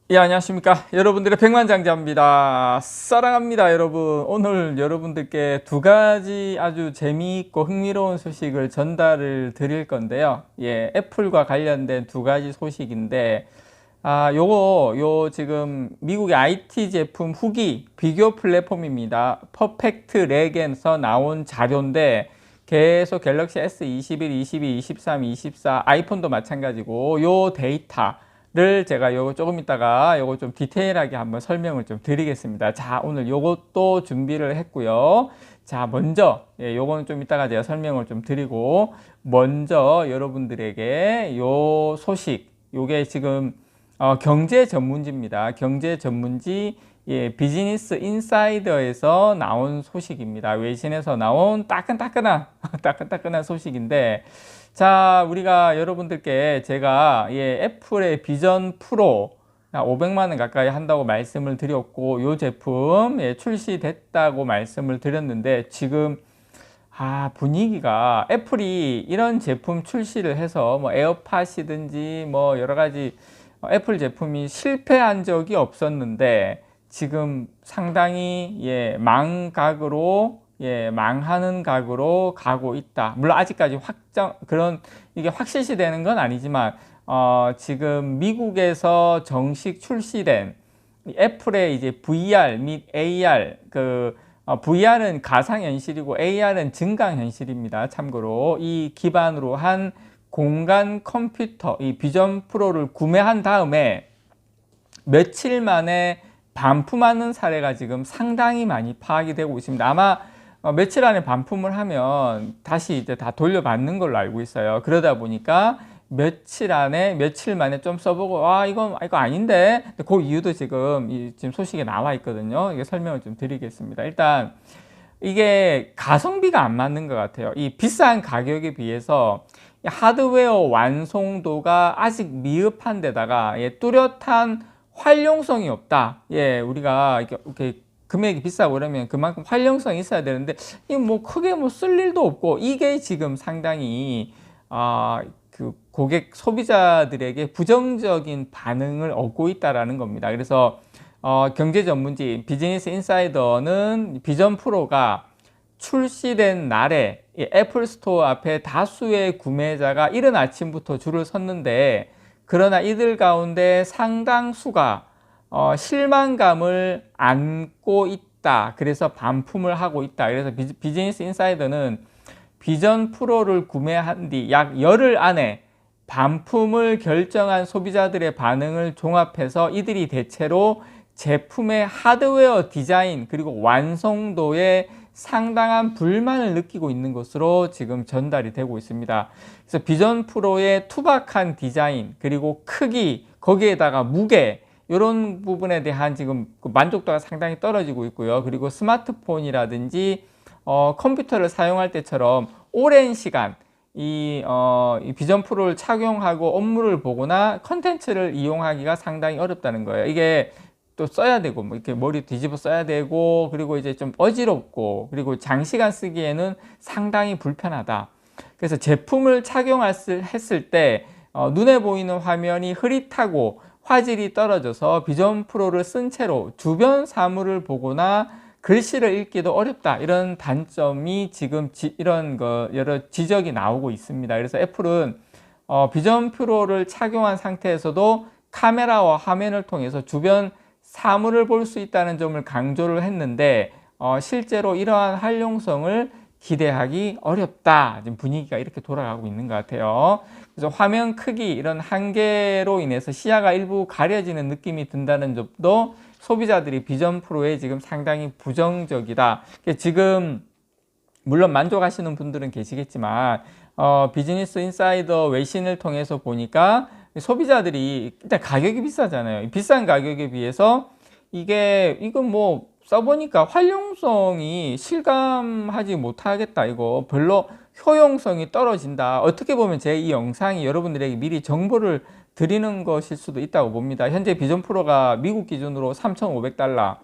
예, 안녕하십니까. 여러분들의 백만장자입니다. 사랑합니다, 여러분. 오늘 여러분들께 두 가지 아주 재미있고 흥미로운 소식을 전달을 드릴 건데요. 예, 애플과 관련된 두 가지 소식인데, 요 지금 미국의 IT 제품 후기 비교 플랫폼입니다. 퍼펙트 렉에서 나온 자료인데, 계속 갤럭시 S21, 22, 23, 24, 아이폰도 마찬가지고, 요 데이터를 제가 요거 조금 있다가 요거 좀 디테일하게 한번 설명을 좀 드리겠습니다. 자, 오늘 요것도 준비를 했고요. 자, 먼저, 요거는 좀 이따가 제가 설명을 좀 드리고, 먼저 여러분들에게 요 소식, 요게 지금 경제 전문지입니다. 경제 전문지 비즈니스 인사이더에서 나온 소식입니다. 외신에서 나온 따끈따끈한 따끈따끈한 소식인데, 자, 우리가 여러분들께 제가 애플의 비전 프로 500만 원 가까이 한다고 말씀을 드렸고, 이 제품 출시됐다고 말씀을 드렸는데, 지금 분위기가 애플이 이런 제품 출시를 해서 뭐 에어팟이든지 뭐 여러 가지 애플 제품이 실패한 적이 없었는데, 지금 상당히 망각으로 망하는 각으로 가고 있다. 물론 아직까지 이게 확실시 되는 건 아니지만 지금 미국에서 정식 출시된 애플의 이제 VR 및 AR VR은 가상현실이고 AR은 증강현실입니다. 참고로 이 기반으로 한 공간 컴퓨터 이 비전 프로를 구매한 다음에 며칠 만에 반품하는 사례가 지금 상당히 많이 파악이 되고 있습니다. 아마 며칠 안에 반품을 하면 다시 이제 다 돌려받는 걸로 알고 있어요. 그러다 보니까 며칠 만에 좀 써보고 이거 아닌데 그 이유도 지금 소식에 나와 있거든요. 이게 설명을 좀 드리겠습니다. 일단 이게 가성비가 안 맞는 것 같아요. 이 비싼 가격에 비해서 하드웨어 완성도가 아직 미흡한 데다가 뚜렷한 활용성이 없다. 우리가 이렇게 금액이 비싸고 그러면 그만큼 활용성이 있어야 되는데 이 뭐 크게 뭐 쓸 일도 없고, 이게 지금 상당히 그 고객 소비자들에게 부정적인 반응을 얻고 있다라는 겁니다. 그래서 경제 전문지 비즈니스 인사이더는 비전 프로가 출시된 날에 애플 스토어 앞에 다수의 구매자가 이른 아침부터 줄을 섰는데, 그러나 이들 가운데 상당수가 실망감을 안고 있다. 그래서 반품을 하고 있다. 그래서 비즈니스 인사이더는 비전 프로를 구매한 뒤 약 열흘 안에 반품을 결정한 소비자들의 반응을 종합해서 이들이 대체로 제품의 하드웨어 디자인 그리고 완성도에 상당한 불만을 느끼고 있는 것으로 지금 전달이 되고 있습니다. 그래서 비전 프로의 투박한 디자인 그리고 크기, 거기에다가 무게, 이런 부분에 대한 지금 만족도가 상당히 떨어지고 있고요. 그리고 스마트폰이라든지 컴퓨터를 사용할 때처럼 오랜 시간 이 비전 프로를 착용하고 업무를 보거나 컨텐츠를 이용하기가 상당히 어렵다는 거예요. 이게 또 써야 되고 뭐 이렇게 머리 뒤집어 써야 되고, 그리고 이제 좀 어지럽고, 그리고 장시간 쓰기에는 상당히 불편하다. 그래서 제품을 착용했을 때 눈에 보이는 화면이 흐릿하고 화질이 떨어져서 비전 프로를 쓴 채로 주변 사물을 보거나 글씨를 읽기도 어렵다. 이런 단점이 지금 여러 지적이 나오고 있습니다. 그래서 애플은 비전 프로를 착용한 상태에서도 카메라와 화면을 통해서 주변 사물을 볼 수 있다는 점을 강조를 했는데, 실제로 이러한 활용성을 기대하기 어렵다. 지금 분위기가 이렇게 돌아가고 있는 것 같아요. 그래서 화면 크기 이런 한계로 인해서 시야가 일부 가려지는 느낌이 든다는 점도 소비자들이 비전 프로에 지금 상당히 부정적이다. 지금 물론 만족하시는 분들은 계시겠지만 비즈니스 인사이더 외신을 통해서 보니까 소비자들이 일단 가격이 비싸잖아요. 비싼 가격에 비해서 이거 뭐 써보니까 활용성이 실감하지 못하겠다. 이거 별로 효용성이 떨어진다. 어떻게 보면 제 이 영상이 여러분들에게 미리 정보를 드리는 것일 수도 있다고 봅니다. 현재 비전 프로가 미국 기준으로 3,500달러,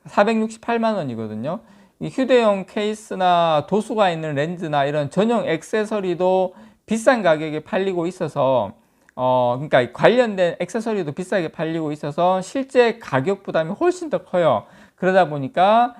468만 원이거든요. 이 휴대용 케이스나 도수가 있는 렌즈나 이런 전용 액세서리도 비싼 가격에 팔리고 있어서 그러니까 관련된 액세서리도 비싸게 팔리고 있어서 실제 가격 부담이 훨씬 더 커요. 그러다 보니까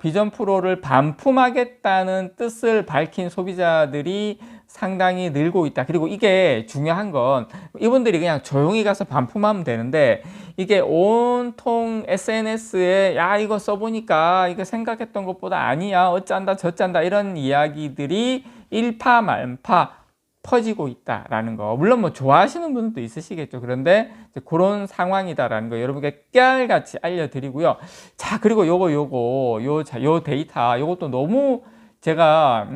비전 프로를 반품하겠다는 뜻을 밝힌 소비자들이 상당히 늘고 있다. 그리고 이게 중요한 건 이분들이 그냥 조용히 가서 반품하면 되는데 이게 온통 SNS에 야 이거 써보니까 이거 생각했던 것보다 아니야 어쩐다 저쩐다 이런 이야기들이 일파만파 퍼지고 있다라는 거. 물론 뭐 좋아하시는 분도 있으시겠죠. 그런데 이제 그런 상황이다라는 거 여러분께 깨알같이 알려드리고요. 자, 그리고 요 데이터 요것도 너무 제가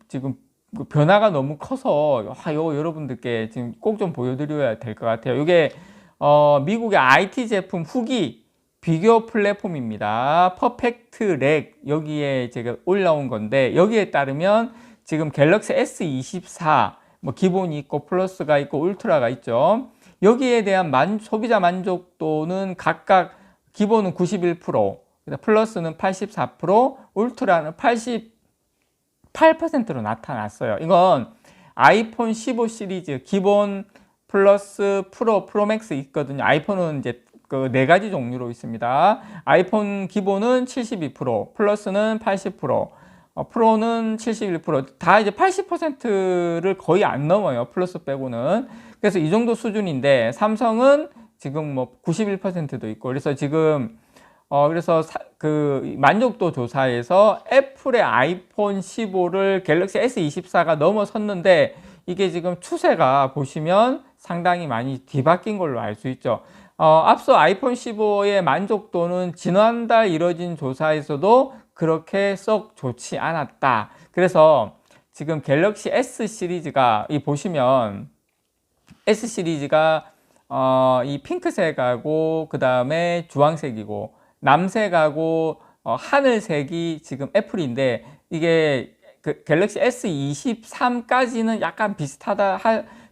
지금 그 변화가 너무 커서 요 여러분들께 지금 꼭 좀 보여드려야 될 것 같아요. 이게 미국의 IT 제품 후기 비교 플랫폼입니다. 퍼펙트렉 여기에 제가 올라온 건데 여기에 따르면 지금 갤럭시 S24 뭐 기본이 있고 플러스가 있고 울트라가 있죠. 여기에 대한 소비자 만족도는 각각 기본은 91%, 플러스는 84%, 울트라는 88%로 나타났어요. 이건 아이폰 15 시리즈 기본 플러스 프로 프로맥스 있거든요. 아이폰은 이제 그 네 가지 종류로 있습니다. 아이폰 기본은 72%, 플러스는 80%, 프로는 71%다 이제 80%를 거의 안 넘어요. 플러스 빼고는. 그래서 이 정도 수준인데 삼성은 지금 뭐 91%도 있고 그래서 지금 그 만족도 조사에서 애플의 아이폰 15를 갤럭시 S24가 넘어섰는데 이게 지금 추세가 보시면 상당히 많이 뒤바뀐 걸로 알 수 있죠. 앞서 아이폰 15의 만족도는 지난달 이뤄진 조사에서도 그렇게 썩 좋지 않았다. 그래서 지금 갤럭시 S 시리즈가 보시면 S 시리즈가 이 핑크색하고 그 다음에 주황색이고 남색하고 하늘색이 지금 애플인데 이게 그 갤럭시 S23까지는 약간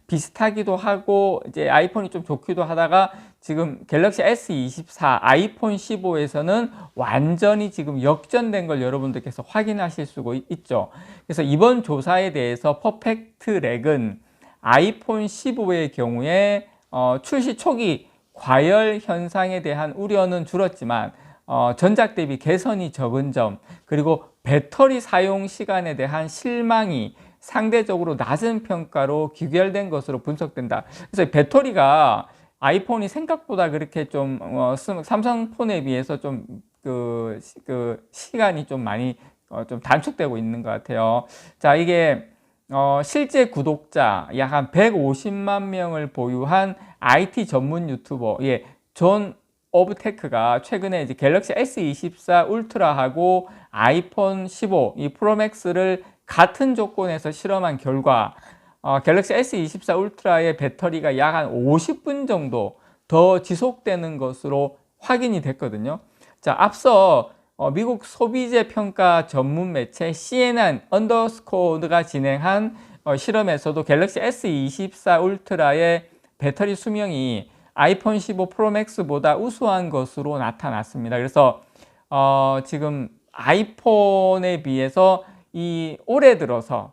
비슷하기도 하고 이제 아이폰이 좀 좋기도 하다가 지금 갤럭시 S24 아이폰 15에서는 완전히 지금 역전된 걸 여러분들께서 확인하실 수가 있죠. 그래서 이번 조사에 대해서 퍼펙트렉은 아이폰 15의 경우에 출시 초기 과열 현상에 대한 우려는 줄었지만 전작 대비 개선이 적은 점 그리고 배터리 사용 시간에 대한 실망이 상대적으로 낮은 평가로 귀결된 것으로 분석된다. 그래서 배터리가 아이폰이 생각보다 그렇게 좀 삼성폰에 비해서 좀 그 시간이 좀 많이 좀 단축되고 있는 것 같아요. 자, 이게 실제 구독자 약 한 150만 명을 보유한 IT 전문 유튜버 존 오브테크가 최근에 이제 갤럭시 S24 울트라하고 아이폰 15 이 프로맥스를 같은 조건에서 실험한 결과 갤럭시 S24 울트라의 배터리가 약 한 50분 정도 더 지속되는 것으로 확인이 됐거든요. 자, 앞서 미국 소비재 평가 전문 매체 CNN 언더스코어가 진행한 실험에서도 갤럭시 S24 울트라의 배터리 수명이 아이폰 15 프로맥스보다 우수한 것으로 나타났습니다. 그래서 지금 아이폰에 비해서 올해 들어서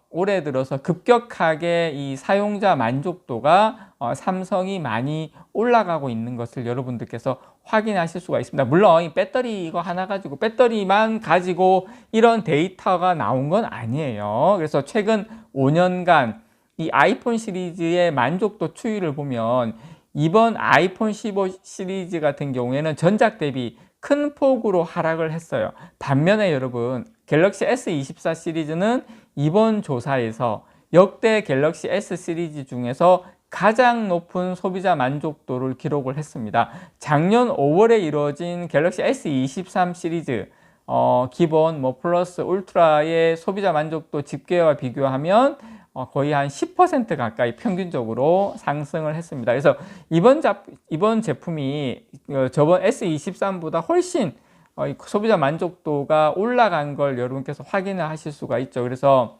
급격하게 이 사용자 만족도가 삼성이 많이 올라가고 있는 것을 여러분들께서 확인하실 수가 있습니다. 물론 이 배터리 이거 하나 가지고 배터리만 가지고 이런 데이터가 나온 건 아니에요. 그래서 최근 5년간 이 아이폰 시리즈의 만족도 추이를 보면 이번 아이폰 15 시리즈 같은 경우에는 전작 대비 큰 폭으로 하락을 했어요. 반면에 여러분 갤럭시 S24 시리즈는 이번 조사에서 역대 갤럭시 S 시리즈 중에서 가장 높은 소비자 만족도를 기록을 했습니다. 작년 5월에 이루어진 갤럭시 S23 시리즈 기본 플러스 울트라의 소비자 만족도 집계와 비교하면 거의 한 10% 가까이 평균적으로 상승을 했습니다. 그래서 이번 제품이 저번 S23보다 훨씬 소비자 만족도가 올라간 걸 여러분께서 확인을 하실 수가 있죠. 그래서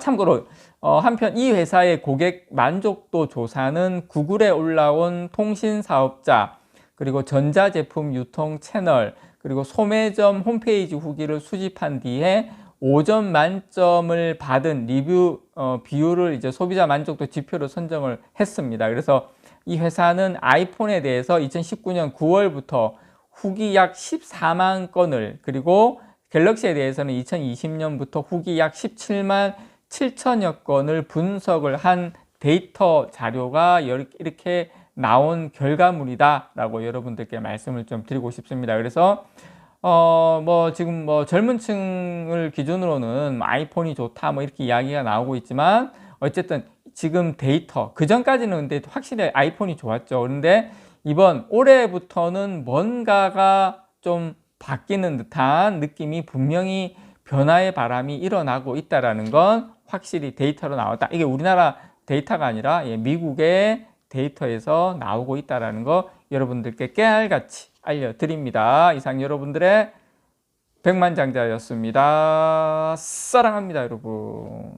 참고로 한편 이 회사의 고객 만족도 조사는 구글에 올라온 통신 사업자 그리고 전자제품 유통 채널 그리고 소매점 홈페이지 후기를 수집한 뒤에 5점 만점을 받은 리뷰 비율을 이제 소비자 만족도 지표로 선정을 했습니다. 그래서 이 회사는 아이폰에 대해서 2019년 9월부터 후기 약 14만 건을, 그리고 갤럭시에 대해서는 2020년부터 후기 약 17만 7천여 건을 분석을 한 데이터 자료가 이렇게 나온 결과물이다 라고 여러분들께 말씀을 좀 드리고 싶습니다. 그래서 지금 젊은 층을 기준으로는 아이폰이 좋다 이렇게 이야기가 나오고 있지만, 어쨌든 지금 데이터, 그 전까지는 근데 확실히 아이폰이 좋았죠. 그런데 이번 올해부터는 뭔가가 좀 바뀌는 듯한 느낌이, 분명히 변화의 바람이 일어나고 있다라는 건 확실히 데이터로 나왔다. 이게 우리나라 데이터가 아니라 미국의 데이터에서 나오고 있다는 거 여러분들께 깨알같이 알려드립니다. 이상 여러분들의 백만장자였습니다. 사랑합니다, 여러분.